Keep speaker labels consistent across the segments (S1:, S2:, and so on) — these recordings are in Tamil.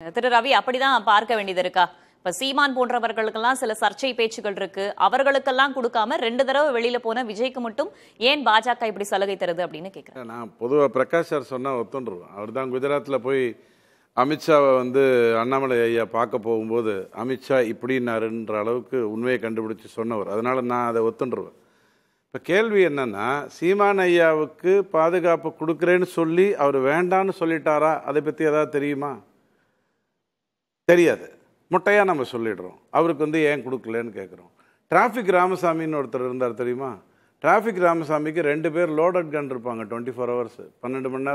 S1: திரு ரவி, அப்படிதான் பார்க்க வேண்டியது இருக்கா? இப்ப சீமான் போன்றவர்களுக்கெல்லாம் சில சர்ச்சை பேச்சுகள் இருக்கு. அவர்களுக்கெல்லாம் கொடுக்காம 2 தடவை வெளியில போன விஜய்க்கு மட்டும் ஏன் பாஜக இப்படி சலுகை தருது அப்படின்னு கேட்கிறேன்.
S2: நான் பொதுவாக பிரகாஷ் சார் சொன்னால் ஒத்துண்டுருவேன். அவர் தான் குஜராத்தில் போய் அமித்ஷாவை அண்ணாமலை ஐயா பார்க்க போகும்போது அமித்ஷா இப்படின்னாருன்ற அளவுக்கு உண்மையை கண்டுபிடிச்சி சொன்னவர். அதனால் நான் அதை ஒத்துண்டுருவேன். இப்போ கேள்வி என்னன்னா, சீமான் ஐயாவுக்கு பாதுகாப்பு கொடுக்குறேன்னு சொல்லி அவர் வேண்டான்னு சொல்லிட்டாரா? அதை பற்றி ஏதாவது தெரியுமா? தெரியாது. முட்டையாக நம்ம சொல்லிடுறோம். அவருக்கு ஏன் கொடுக்கலன்னு கேட்குறோம். டிராஃபிக் ராமசாமின்னு ஒருத்தர் இருந்தார் தெரியுமா? டிராஃபிக் ராமசாமிக்கு 2 பேர் லோடட் கன் இருப்பாங்க 24 ஹவர்ஸ், 12 மணி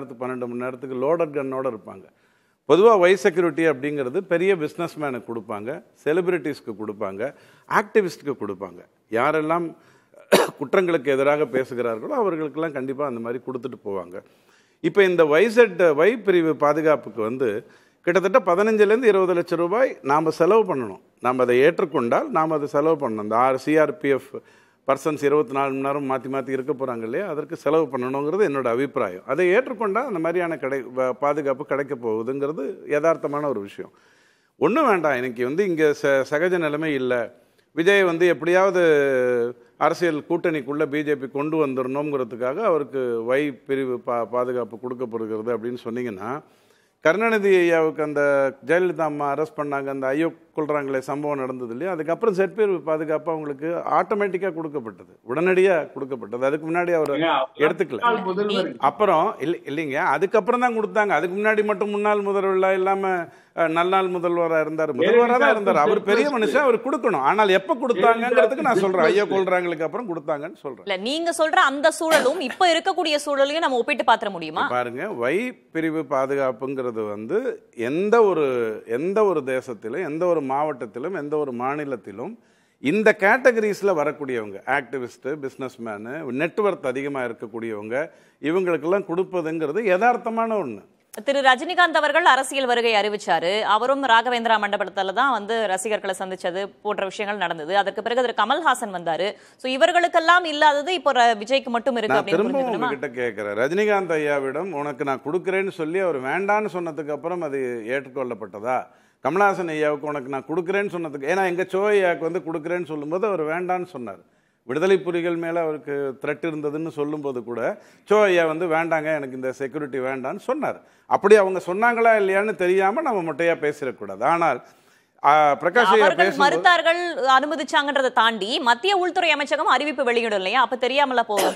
S2: நேரத்துக்கு லோடட் கன்னோடு இருப்பாங்க. பொதுவாக வைஸ் செக்யூரிட்டி அப்படிங்கிறது பெரிய பிஸ்னஸ் மேனுக்கு கொடுப்பாங்க, செலிபிரிட்டிஸ்க்கு கொடுப்பாங்க, ஆக்டிவிஸ்ட்டுக்கு கொடுப்பாங்க. யாரெல்லாம் குற்றங்களுக்கு எதிராக பேசுகிறார்களோ அவர்களுக்கெல்லாம் கண்டிப்பாக அந்த மாதிரி கொடுத்துட்டு போவாங்க. இப்போ இந்த ஒய் பிரிவு பாதுகாப்புக்கு கிட்டத்தட்ட 15 to 20 லட்சம் ரூபாய் நாம் செலவு பண்ணணும். நாம் அதை ஏற்றுக்கொண்டால் நாம் அதை செலவு பண்ணணும். இந்த சிஆர்பிஎஃப் பர்சன்ஸ் 24 மணி நேரம் மாற்றி இருக்க போகிறாங்க இல்லையா, அதற்கு செலவு பண்ணணுங்கிறது என்னோட அபிப்பிராயம். அதை ஏற்றுக்கொண்டால் அந்த மாதிரியான பாதுகாப்பு கிடைக்க போகுதுங்கிறது யதார்த்தமான ஒரு விஷயம். ஒன்றும் வேண்டாம். எனக்கு இங்கே சகஜ நிலைமை இல்லை, விஜய் எப்படியாவது அரசியல் கூட்டணிக்குள்ளே பிஜேபி கொண்டு வந்துடணுங்கிறதுக்காக அவருக்கு ஒய் பிரிவு பாதுகாப்பு கொடுக்கப்படுகிறது அப்படின்னு சொன்னீங்கன்னா, கருணாநிதி ஐயாவுக்கு அந்த ஜெயலலிதா அம்மா அரெஸ்ட் பண்ணாங்க, அந்த ஐயோ கொள்றாங்களே சம்பவம் நடந்தது இல்லையா, அதுக்கப்புறம் செட்பிரிவு பாதுகாப்பு அவங்களுக்கு ஆட்டோமேட்டிக்காக கொடுக்கப்பட்டது, உடனடியாக கொடுக்கப்பட்டது. அதுக்கு முன்னாடி அவர் எடுத்துக்கல. அப்புறம் இல்லைங்க, அதுக்கப்புறம் தான் கொடுத்தாங்க. அதுக்கு முன்னாடி மட்டும் முன்னாள் முதல்வராக இல்லாமல் நல்லாள் முதல்வராக இருந்தார், முதல்வராக தான் இருந்தார். அவர் பெரிய மனுஷன், அவர் கொடுக்கணும். ஆனால் எப்போ கொடுத்தாங்கிறதுக்கு நான் சொல்றேன், ஐயோ கொள்றாங்களுக்கு அப்புறம் கொடுத்தாங்கன்னு சொல்றேன்.
S1: இல்ல, நீங்க சொல்ற அந்த சூழலும் இப்ப இருக்கக்கூடிய சூழலையும் நம்ம ஒப்பிட்டு பாத்திர முடியுமா?
S2: பாருங்க, ஒய் பிரிவு பாதுகாப்புங்கிறது எந்த ஒரு தேசத்திலும், எந்த ஒரு மாவட்டத்திலும், எந்த ஒரு மாநிலத்திலும் இந்த கேட்டகரிஸில் வரக்கூடியவங்க, ஆக்டிவிஸ்ட், பிஸ்னஸ் மேனு, நெட்வொர்க் அதிகமாக இருக்கக்கூடியவங்க, இவங்களுக்கெல்லாம் கொடுப்பதுங்கிறது யதார்த்தமான ஒன்று.
S1: திரு ரஜினிகாந்த் அவர்கள் அரசியல் வருகை அறிவிச்சாரு. அவரும் ராகவேந்திரா மண்டபத்துல தான் ரசிகர்களை சந்திச்சது போன்ற விஷயங்கள் நடந்தது. அதற்கு பிறகு திரு கமல்ஹாசன் வந்தாரு. சோ இவர்களுக்கெல்லாம் இல்லாதது இப்போ விஜய்க்கு மட்டும் இருக்கு அப்படின்னு
S2: திரும்ப உங்ககிட்ட கேட்கிறேன். ரஜினிகாந்த் ஐயாவிடம் உனக்கு நான் கொடுக்குறேன்னு சொல்லி அவர் வேண்டான்னு சொன்னதுக்கு அப்புறம் அது ஏற்றுக்கொள்ளப்பட்டதா? கமல்ஹாசன் ஐயாவுக்கு உனக்கு நான் கொடுக்குறேன்னு சொன்னதுக்கு, ஏன்னா எங்க சோ ஐயாவுக்கு கொடுக்குறேன்னு சொல்லும்போது அவர் வேண்டான்னு சொன்னார். விடுதலை புலிகள் மேலே அவருக்கு த்ரெட் இருந்ததுன்னு சொல்லும்போது கூட சோ ஐயா வேண்டாங்க, எனக்கு இந்த செக்யூரிட்டி வேண்டான்னு சொன்னார். அப்படி அவங்க சொன்னாங்களா இல்லையான்னு தெரியாமல் நம்ம மொட்டையாக பேசிடக்கூடாது. ஆனால் பிரகாஷ் ஐயா
S1: மறுத்தார்கள், அனுமதிச்சாங்கன்றதை தாண்டி மத்திய உள்துறை அமைச்சகம் அறிவிப்பு வெளியிடும் இல்லையா, அப்ப தெரியாமல போகும்.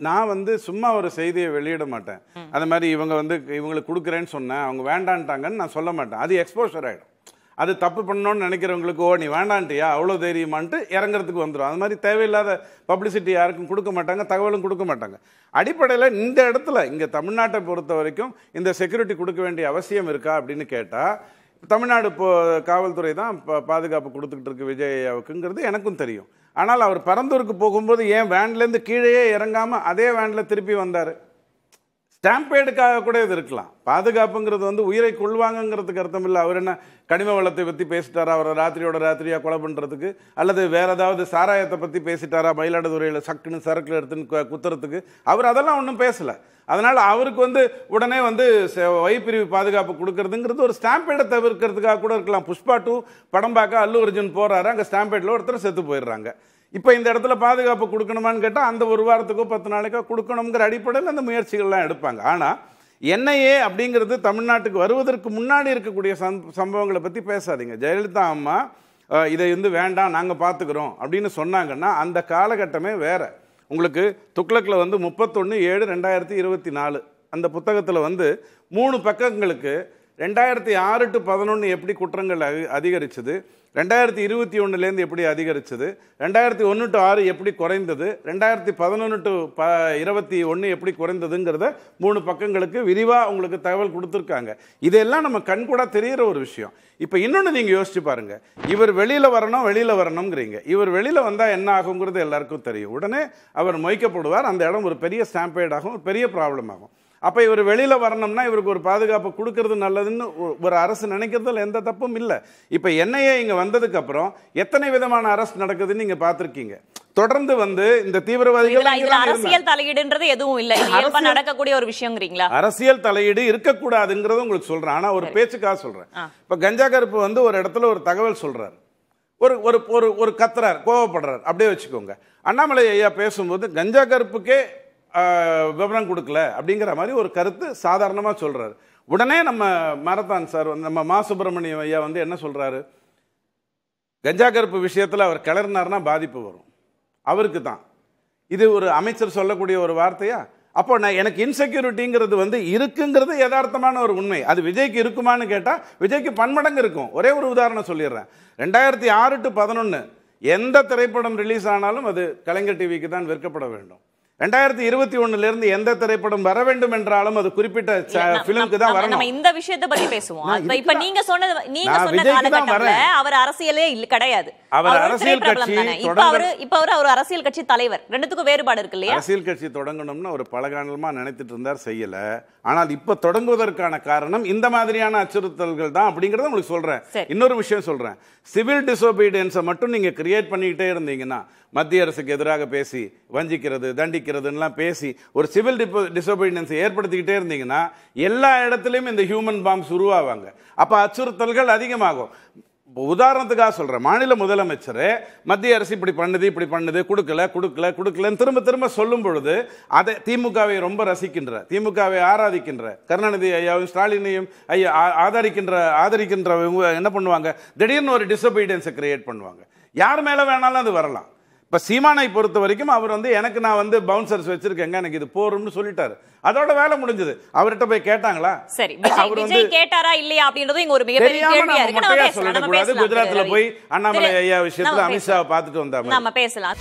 S2: நான் சும்மா ஒரு செய்தியை வெளியிட மாட்டேன். அந்த மாதிரி இவங்களுக்கு கொடுக்குறேன்னு சொன்னேன், அவங்க வேண்டான்ட்டாங்கன்னு நான் சொல்ல மாட்டேன். அது எக்ஸ்போஷர் ஆகிடும். அது தப்பு பண்ணணும்னு நினைக்கிறவங்களுக்கு, நீ வேண்டான்ட்டியா, அவ்வளோ தைரியமான்ட்டு இறங்குறதுக்கு வந்துடும். அது மாதிரி தேவையில்லாத பப்ளிசிட்டி யாருக்கும் கொடுக்க மாட்டாங்க, தகவலும் கொடுக்க மாட்டாங்க. அடிப்படையில் இந்த இடத்துல இங்கே தமிழ்நாட்டை பொறுத்த வரைக்கும் இந்த செக்யூரிட்டி கொடுக்க வேண்டிய அவசியம் இருக்கா அப்படின்னு கேட்டால், தமிழ்நாடு காவல்துறை தான் பாதுகாப்பு கொடுத்துக்கிட்டு இருக்கு விஜய் ஐயாவுக்குங்கிறது எனக்கும் தெரியும். ஆனால் அவர் பரந்தூருக்கு போகும்போது ஏன் வேன்லேருந்து கீழேயே இறங்காமல் அதே வேனில் திருப்பி வந்தார்? ஸ்டாம்பேடுக்காக கூட இது இருக்கலாம். பாதுகாப்புங்கிறது உயிரை கொள்வாங்கிறதுக்கு அர்த்தம் இல்லை. அவர் என்ன கனிம வளத்தை பற்றி பேசிட்டாரா அவரை ராத்திரியா கொலை பண்ணுறதுக்கு? அல்லது வேற ஏதாவது சாராயத்தை பற்றி பேசிட்டாரா மயிலாடுதுறையில் சக்குன்னு சரக்குல எடுத்துன்னு குத்துறதுக்கு? அவர் அதெல்லாம் ஒன்றும் பேசலை. அதனால் அவருக்கு உடனே ஒய் பிரிவு பாதுகாப்பு கொடுக்கறதுங்கிறது ஒரு ஸ்டாம்பேடை தவிர்க்கிறதுக்காக கூட இருக்கலாம். புஷ்பா 2 படம் பார்க்க அல்லு அர்ஜுன் போறாரு, அங்கே ஸ்டாம்பேடில் ஒருத்தர் செத்து போயிடுறாங்க. இப்போ இந்த இடத்துல பாதுகாப்பு கொடுக்கணுமான்னு கேட்டால் அந்த ஒரு வாரத்துக்கோ 10 நாளைக்கோ கொடுக்கணுங்கிற அடிப்படையில் அந்த முயற்சிகள்லாம் எடுப்பாங்க. ஆனால் என்ஐஏ அப்படிங்கிறது தமிழ்நாட்டுக்கு வருவதற்கு முன்னாடி இருக்கக்கூடிய சம்பவங்களை பற்றி பேசாதீங்க. ஜெயலலிதா அம்மா இதை வேண்டாம் நாங்கள் பார்த்துக்கிறோம் அப்படின்னு சொன்னாங்கன்னா அந்த காலகட்டமே வேற. உங்களுக்கு துக்ளக்கில் 31/7/2024 அந்த புத்தகத்தில் 3 பக்கங்களுக்கு 2006 to 2011 எப்படி குற்றங்கள் அதிகரிச்சது, 2021 எப்படி அதிகரிச்சது, 2001 to 2006 எப்படி குறைந்தது, 2011 to 2021 எப்படி குறைந்ததுங்கிறத 3 பக்கங்களுக்கு விரிவாக உங்களுக்கு தகவல் கொடுத்துருக்காங்க. இதெல்லாம் நம்ம கண்கூட தெரிகிற ஒரு விஷயம். இப்போ இன்னொன்று நீங்கள் யோசிச்சு பாருங்க, இவர் வெளியில் வரணுங்கிறீங்க. இவர் வெளியில் வந்தால் என்ன ஆகுங்கிறது எல்லாருக்கும் தெரியும். உடனே அவர் மொய்க்கப்படுவார், அந்த இடம் ஒரு பெரிய ஸ்டாம்பேட் ஆகும், ஒரு பெரிய ப்ராப்ளம் ஆகும். அப்ப இவர் வெளியில வரணும்னா இவருக்கு ஒரு பாதுகாப்பு கொடுக்கறது நல்லதுன்னு ஒரு அரசு நினைக்கிறதுல எந்த தப்பும் இல்லை. இப்ப என்ஐஏ இங்க வந்ததுக்கு அப்புறம் எத்தனை விதமான அரசு நடக்குதுன்னு நீங்க பார்த்திருக்கீங்க. தொடர்ந்து வந்து இந்த தீவிரவாதிகள்
S1: அரசியல் தலையீடுன்றது எதுவும் இல்ல, இயல்பா நடக்கக்கூடிய ஒரு விஷயம்ங்கறீங்களா? அரசியல்
S2: தலையீடு இருக்கக்கூடாதுங்கிறது உங்களுக்கு சொல்றேன். ஆனா ஒரு பேச்சுக்காக சொல்றேன். இப்ப கஞ்சா கருப்பு வந்து ஒரு இடத்துல ஒரு தகவல் சொல்றாரு, ஒரு ஒரு ஒரு கத்துறார், கோவப்படுறார், அப்படியே வச்சுக்கோங்க. அண்ணாமலை ஐயா பேசும்போது கஞ்சா கருப்புக்கே விவரம் கொடுக்கல அப்படிங்கிற மாதிரி ஒரு கருத்து சாதாரணமா சொல்றாரு. உடனே நம்ம மாரத்தான் சார், நம்ம மா சுப்பிரமணியம் ஐயா வந்து என்ன சொல்றாரு, கஞ்சா கருப்பு விஷயத்துல அவர் கிளறினார்னா பாதிப்பு வரும் அவருக்கு தான். இது ஒரு அமைச்சர் சொல்லக்கூடிய ஒரு வார்த்தையா? அப்போ நான் எனக்கு இன்செக்யூரிட்டிங்கிறது வந்து இருக்குங்கிறது யதார்த்தமான ஒரு உண்மை. அது விஜய்க்கு இருக்குமான்னு கேட்டா விஜய்க்கு பன்மடங்கு இருக்கும். ஒரே ஒரு உதாரணம் சொல்லிடுறேன். 2006 to 2011 எந்த திரைப்படம் ரிலீஸ் ஆனாலும் அது கலைஞர் டிவிக்கு தான் விற்கப்பட வேண்டும். 2021 எந்த திரைப்படம் வர வேண்டும் என்றாலும் அது குறிப்பிட்ட பிலிமுக்கு தான் வரணும்.
S1: நம்ம இந்த விஷயத்தை பத்தி பேசுவோம். இப்ப நீங்க சொன்ன காலகட்டத்துல அவர் அரசியலே கிடையாது, அவர் அரசியல் கட்சி. இப்ப அவர் ஒரு அரசியல் கட்சி தலைவர், ரெண்டுத்துக்கும் வேறுபாடு இருக்கு இல்லையா? அரசியல் கட்சி தொடங்கணும்னு ஒரு பலகாலமா நினைத்துட்டு இருந்தார், செய்யல. ஆனால் இப்ப தொடங்குவதற்கான காரணம் இந்த மாதிரியான அச்சுறுத்தல்கள் தான் அப்படிங்கறத உங்களுக்கு சொல்றேன். இன்னொரு விஷயம் சொல்றேன், சிவில் டிசோபீடியன்ஸை மட்டும் நீங்க கிரியேட் பண்ணிக்கிட்டே இருந்தீங்கன்னா, மத்திய அரசுக்கு எதிராக பேசி வஞ்சிக்கிறது தண்டிக்கிறதுலாம் பேசி ஒரு சிவில் டிசோபீடியன்ஸை ஏற்படுத்திக்கிட்டே இருந்தீங்கன்னா எல்லா இடத்துலையும் இந்த ஹியூமன் பாம்ஸ் உருவாவாங்க. அப்ப அச்சுறுத்தல்கள் அதிகமாகும். உதாரணத்துக்காக சொல்றேன், மாநில முதலமைச்சர் மத்திய அரசு இப்படி பண்ணுது கொடுக்கலன்னு திரும்ப திரும்ப சொல்லும் பொழுது அதை திமுகவை ரொம்ப ரசிக்கின்ற, திமுகவை ஆராதிக்கின்ற கருணாநிதி ஐயாவும் ஸ்டாலினையும் ஆதரிக்கின்றவங்க என்ன பண்ணுவாங்க, திடீர்னு ஒரு டிசோபீடியன்ஸை கிரியேட் பண்ணுவாங்க. யார் மேல வேணாலும் அது வரலாம். இப்ப சீமானை பொறுத்த வரைக்கும் அவர் வந்து எனக்கு நான் வந்து பவுன்சர்ஸ் வச்சிருக்கேங்க, எனக்கு இது போரும்னு சொல்லிட்டாரு, அதோட வேலை முடிஞ்சது. அவர்கிட்ட போய் கேட்டாங்களா? சரி, அவர் வந்து கேட்டாரா இல்லையா அப்படின்றது இங்க ஒரு மிகப்பெரிய கேள்வியா இருக்கு. நம்ம சொல்லக்கூடாது. குஜராத்ல போய் அண்ணாமலை ஐயா விஷயத்துல அமித்ஷாவை பார்த்துட்டு வந்தாங்க, நம்ம பேசலாம்.